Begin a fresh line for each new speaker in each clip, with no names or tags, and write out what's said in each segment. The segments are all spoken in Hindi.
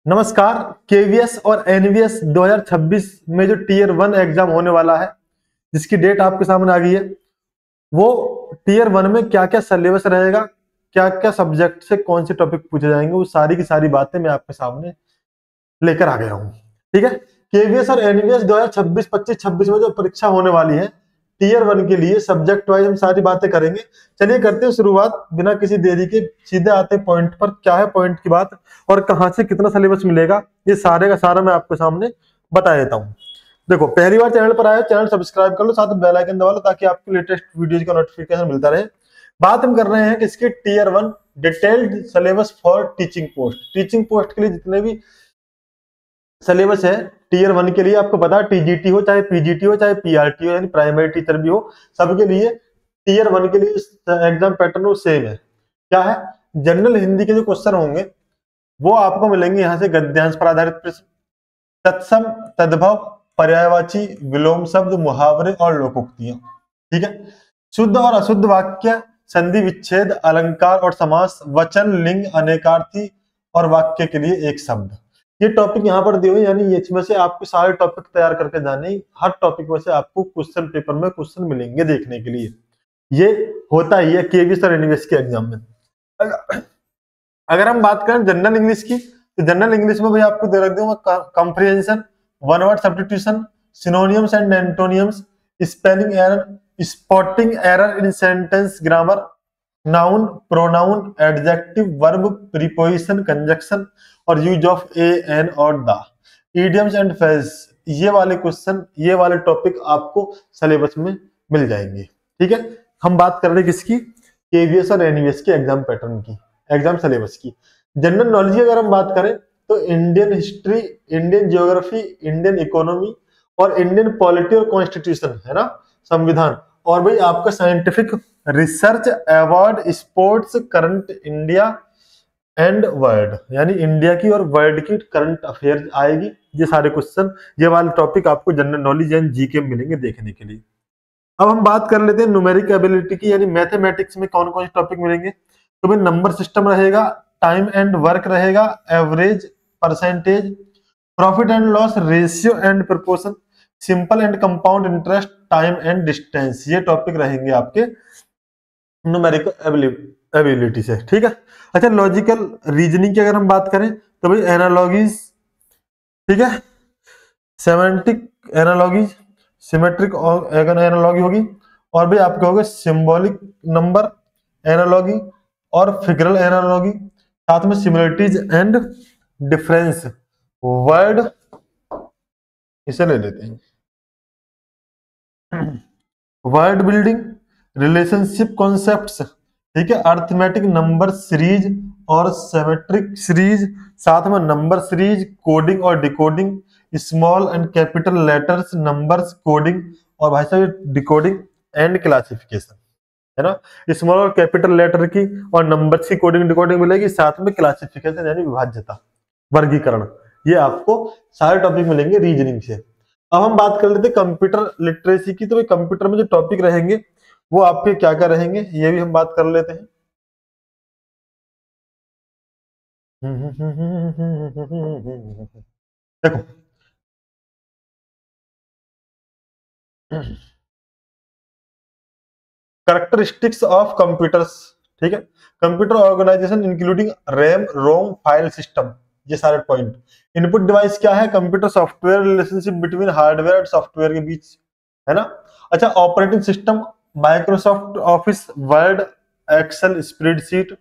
नमस्कार। केवीएस और एनवीएस 2026 में जो टीयर 1 एग्जाम होने वाला है, जिसकी डेट आपके सामने आ गई है, वो टीयर 1 में क्या क्या सिलेबस रहेगा, क्या क्या सब्जेक्ट से कौन से टॉपिक पूछे जाएंगे, वो सारी की सारी बातें मैं आपके सामने लेकर आ गया हूँ। ठीक है। केवीएस और एनवीएस 2026, 25, 26 में जो परीक्षा होने वाली है टीयर 1 के लिए, सब्जेक्ट वाइज हम सारी बातें करेंगे। चलिए करते हैं शुरुआत बिना किसी देरी के, सीधे आते हैं पॉइंट पर। क्या है पॉइंट की बात और कहां से कितना सिलेबस मिलेगा, ये सारे का सारा मैं आपके सामने बता देता हूँ। देखो, पहली बार चैनल पर आए, चैनल सब्सक्राइब कर लो, साथ में बेल आइकन दबा लो ताकि आपको लेटेस्ट वीडियोज का नोटिफिकेशन मिलता रहे। बात हम कर रहे हैं कि इसके tier 1 detailed syllabus for teaching post. Teaching post के लिए जितने भी सिलेबस है टीयर 1 के लिए, आपको पता है टीजीटी हो चाहे पीजीटी हो चाहे पीआरटी हो, यानी प्राइमरी टीचर भी हो, सबके लिए टीयर 1 के लिए एग्जाम पैटर्न सेम है। क्या है? जनरल हिंदी के जो क्वेश्चन होंगे वो आपको मिलेंगे यहाँ से गद्यांश पर आधारित प्रश्न, तत्सम, तद्भव, पर्यायवाची, विलोम शब्द, मुहावरे और लोकोक्तियां। ठीक है। शुद्ध और अशुद्ध वाक्य, संधि विच्छेद, अलंकार और समास, वचन, लिंग, अनेकार्थी और वाक्य के लिए एक शब्द। ये टॉपिक यहाँ पर दिए हुए, यानी इसमें से आपको सारे टॉपिक तैयार करके जाने, हर टॉपिक में से आपको क्वेश्चन पेपर में क्वेश्चन मिलेंगे देखने के लिए। ये होता ही है केवीएस और एनवीएस के एग्जाम में। अगर हम बात करें जनरल इंग्लिश की, तो जनरल इंग्लिश में भी आपको दे रख दूंगा comprehension, one word substitution, synonyms and एंटोनियम्स, spelling error, spotting error in sentence grammar, noun, pronoun, adjective, verb, preposition, conjunction और यूज ऑफ ए, एन और द, इडियम्स एंड फ्रेज। ये वाले क्वेश्चन, ये वाले टॉपिक आपको सिलेबस में मिल जाएंगे। ठीक है। हम बात कर रहे हैं किसकी? केवीएस और एनवीएस के एग्जाम पैटर्न की, एग्जाम सिलेबस की। जनरल नॉलेज की अगर हम बात करें तो Indian history, Indian geography, Indian economy और इंडियन पॉलिटी और कॉन्स्टिट्यूशन है ना, संविधान। और भाई आपका scientific research, award, sports, current India and world, यानी इंडिया की और वर्ल्ड की करंट अफेयर आएगी। ये सारे क्वेश्चन, ये वाले टॉपिक आपको जनरल नॉलेज एंड जीके मिलेंगे देखने के लिए। अब हम बात कर लेते हैं न्यूमेरिक एबिलिटी की, यानी मैथमेटिक्स में कौन कौन से टॉपिक मिलेंगे। तो भाई नंबर सिस्टम रहेगा, टाइम एंड वर्क रहेगा, average, percentage, profit and loss, ratio and proportion, simple and compound interest, time and distance. ये टॉपिक रहेंगे आपके न्यूमेरिकल एबिलिटी से। ठीक है। अच्छा, लॉजिकल रीजनिंग की अगर हम बात करें तो भाई एनालॉजीज, ठीक है, सेमेंटिक एनालॉजीज, सिमेट्रिक एनालॉजी होगी, और भी आपके होंगे सिंबॉलिक नंबर एनालॉजी और फिगरल एनालॉजी, साथ में सिमिलरिटीज एंड डिफरेंस, वर्ड, इसे ले लेते हैं, वर्ड बिल्डिंग, रिलेशनशिप कॉन्सेप्ट्स, ठीक है, अर्थमेटिक नंबर सीरीज और सिमेट्रिक सीरीज, साथ में नंबर सीरीज, कोडिंग और decoding, small and capital letters, numbers, coding और भाई साहब डिकोडिंग एंड क्लासिफिकेशन, है ना। स्मॉल और कैपिटल लेटर की और नंबर्स की कोडिंग डिकोडिंग मिलेगी, साथ में क्लासिफिकेशन यानी विभाज्यता, वर्गीकरण। ये आपको सारे टॉपिक मिलेंगे रीजनिंग से। अब हम बात कर लेते हैं कंप्यूटर लिटरेसी की। तो कंप्यूटर में जो टॉपिक रहेंगे वो आपके क्या क्या रहेंगे, ये भी हम बात कर लेते हैं। देखो, कैरेक्टरिस्टिक्स ऑफ कंप्यूटर्स, ठीक है, computer organisation including RAM, ROM, file system, ये सारे पॉइंट। इनपुट डिवाइस क्या है? Computer software, relationship between hardware और सॉफ्टवेयर के बीच, है ना। अच्छा, operating system, Microsoft Office, Word, Excel, spreadsheet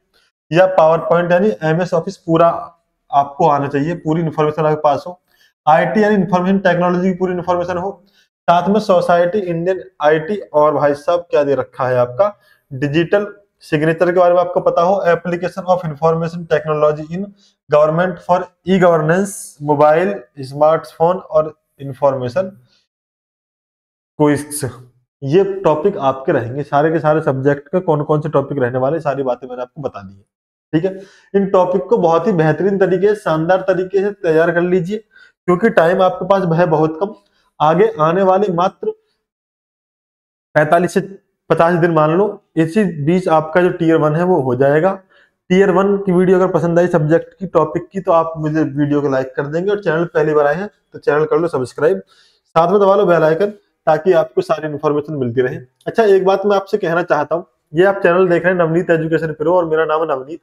या पावर पॉइंट, यानी एमएस ऑफिस पूरा आपको आना चाहिए, पूरी इंफॉर्मेशन आपके पास हो। आईटी यानी इंफॉर्मेशन टेक्नोलॉजी की पूरी इंफॉर्मेशन हो, साथ में सोसाइटी, इंडियन आईटी और भाई साहब क्या दे रखा है आपका, डिजिटल सिग्नेचर के बारे में आपको पता हो, application of information technology in government for e governance, mobile, smartphone और इंफॉर्मेशन क्विज़। ये टॉपिक आपके रहेंगे, सारे के सारे सब्जेक्ट के कौन कौन से टॉपिक रहने वाले, सारी बातें मैंने आपको बता दी है। ठीक है। इन टॉपिक को बहुत ही बेहतरीन तरीके से, शानदार तरीके से तैयार कर लीजिए, क्योंकि टाइम आपके पास है बहुत कम। आगे आने वाले मात्र 45 से 50 दिन मान लो, इसी बीच आपका जो टीयर 1 है वो हो जाएगा। टीयर 1 की वीडियो अगर पसंद आई सब्जेक्ट की, टॉपिक की, तो आप मुझे वीडियो को लाइक कर देंगे, और चैनल पहली बार आए हैं तो चैनल कर लो सब्सक्राइब, साथ में दबा लो बेल आइकन, ताकि आपको सारी इन्फॉर्मेशन मिलती रहे। अच्छा, एक बात मैं आपसे कहना चाहता हूँ, ये आप चैनल देख रहे हैं नवनीत एजुकेशन प्रो, और मेरा नाम है नवनीत।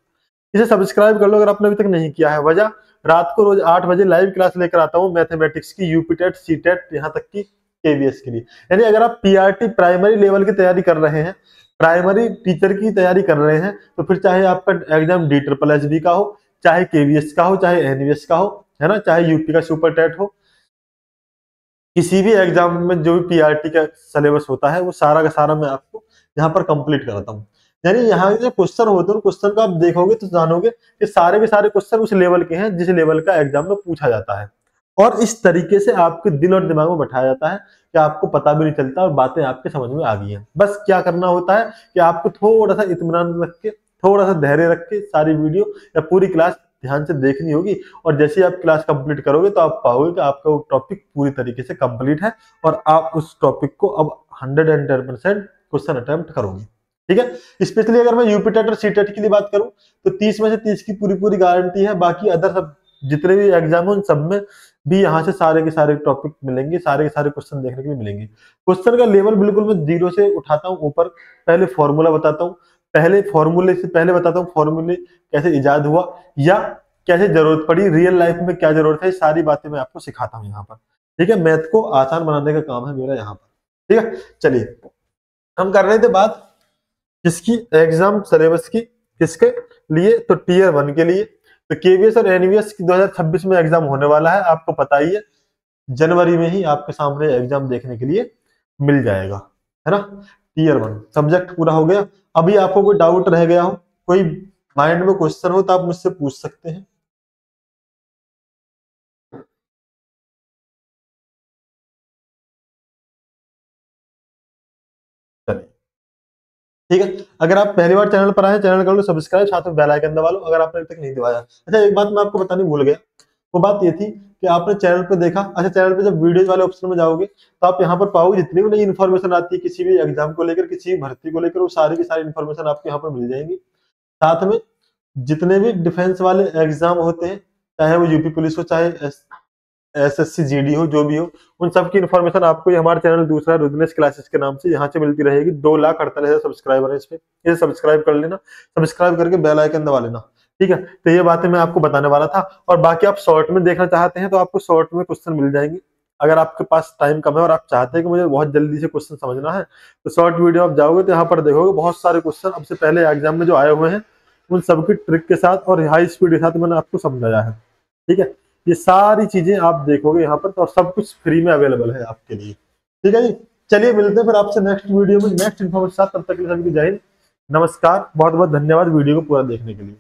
इसे सब्सक्राइब कर लो अगर आपने अभी तक नहीं किया है। वजह, रात को रोज 8 बजे लाइव क्लास लेकर आता हूँ मैथमेटिक्स की, यूपी टेट, सी टेट, यहाँ तक की केवीएस के लिए। यानी अगर आप पीआरटी प्राइमरी लेवल की तैयारी कर रहे हैं, प्राइमरी टीचर की तैयारी कर रहे हैं, तो फिर चाहे आपका एग्जाम DSSB का हो, चाहे केवीएस का हो, चाहे एनवीएस का हो, है ना, चाहे यूपी का सुपर टेट हो, किसी भी एग्जाम में जो भी पीआरटी का सिलेबस होता है वो सारा का सारा मैं आपको यहाँ पर कंप्लीट कराता हूँ। यानी यहाँ जो क्वेश्चन होते हैं, क्वेश्चन को आप देखोगे तो जानोगे कि सारे के सारे क्वेश्चन उस लेवल के हैं जिस लेवल का एग्जाम में पूछा जाता है, और इस तरीके से आपके दिल और दिमाग में बैठाया जाता है कि आपको पता भी नहीं चलता और बातें आपके समझ में आ गई हैं। बस क्या करना होता है कि आपको थोड़ा सा इत्मीनान रख के, थोड़ा सा धैर्य रख के सारी वीडियो या पूरी क्लास ध्यान से देखनी होगी, और जैसे ही आप क्लास कंप्लीट करोगे तो आप पाओगे कि आपका वो टॉपिक पूरी तरीके से कंप्लीट है, और आप उस टॉपिक को अब 110% क्वेश्चन अटेम्प्ट करोगे। ठीक है। स्पेशली अगर मैं यूपी टेट और सी टेट की बात करूं तो 30 में से 30 की पूरी गारंटी है। बाकी अदर सब जितने भी एग्जाम है उन सब में भी यहाँ से सारे के सारे टॉपिक मिलेंगे, सारे के सारे क्वेश्चन देखने के लिए मिलेंगे। क्वेश्चन का लेवल बिल्कुल मैं जीरो से उठाता हूँ ऊपर। पहले फॉर्मूला बताता हूँ, पहले फॉर्मूले से पहले बताता हूँ फॉर्मूले कैसे इजाद हुआ या कैसे जरूरत पड़ी, रियल लाइफ में क्या जरूरत है, सारी बातें मैं आपको सिखाता हूँ यहाँ पर। ठीक है, मैथ को आसान बनाने का काम है मेरा यहाँ पर। ठीक है, चलिए हम कर रहे थे बात किसकी, एग्जाम सिलेबस की, किसके लिए, तो टीयर 1 के लिए। तो केवीएस और एनवीएस की 2026 में एग्जाम होने वाला है, आपको पता ही है, जनवरी में ही आपके सामने एग्जाम देखने के लिए मिल जाएगा, है ना। टीयर 1 सब्जेक्ट पूरा हो गया। अभी आपको कोई डाउट रह गया हो, कोई माइंड में क्वेश्चन हो, तो आप मुझसे पूछ सकते हैं। चलिए ठीक है, अगर आप पहली बार चैनल पर आए, चैनल कर लो सब्सक्राइब, साथ में बेल आइकन दबा लो अगर आपने अभी तक नहीं दबाया। अच्छा, एक बात मैं आपको बतानी भूल गया, वो बात ये थी कि आपने चैनल पे देखा, अच्छा चैनल पे जब वीडियोज वाले ऑप्शन में जाओगे तो आप यहाँ पर पाओगे जितनी भी नई इन्फॉर्मेशन आती है किसी भी एग्जाम को लेकर, किसी भी भर्ती को लेकर, वो सारी की सारी इन्फॉर्मेशन आपको यहाँ पर मिल जाएंगी। साथ में जितने भी डिफेंस वाले एग्जाम होते हैं, चाहे वो यूपी पुलिस हो, चाहे एसएससी जीडी हो, जो भी हो, उन सब की इन्फॉर्मेशन आपको ये हमारा चैनल दूसरा रुद्रनेश क्लासेस के नाम से यहाँ से मिलती रहेगी। 2,48,000 सब्सक्राइबर है इस पे, इसे सब्सक्राइब कर लेना, सब्सक्राइब करके बेल आइकन दबा लेना। ठीक है, तो ये बातें मैं आपको बताने वाला था। और बाकी आप शॉर्ट में देखना चाहते हैं तो आपको शॉर्ट में क्वेश्चन मिल जाएंगे। अगर आपके पास टाइम कम है और आप चाहते हैं कि मुझे बहुत जल्दी से क्वेश्चन समझना है, तो शॉर्ट वीडियो आप जाओगे तो यहाँ पर देखोगे बहुत सारे क्वेश्चन अब से पहले एग्जाम में जो आए हुए हैं उन सबकी ट्रिक के साथ और हाई स्पीड के साथ मैंने आपको समझाया है। ठीक है, ये सारी चीजें आप देखोगे यहाँ पर, और सब कुछ फ्री में अवेलेबल है आपके लिए। ठीक है जी, चलिए मिलते हैं फिर आपसे नेक्स्ट वीडियो में नेक्स्ट इन्फॉर्मेशन साथ। तब तक के लिए सभी को जय हिंद, नमस्कार, बहुत बहुत धन्यवाद वीडियो को पूरा देखने के लिए।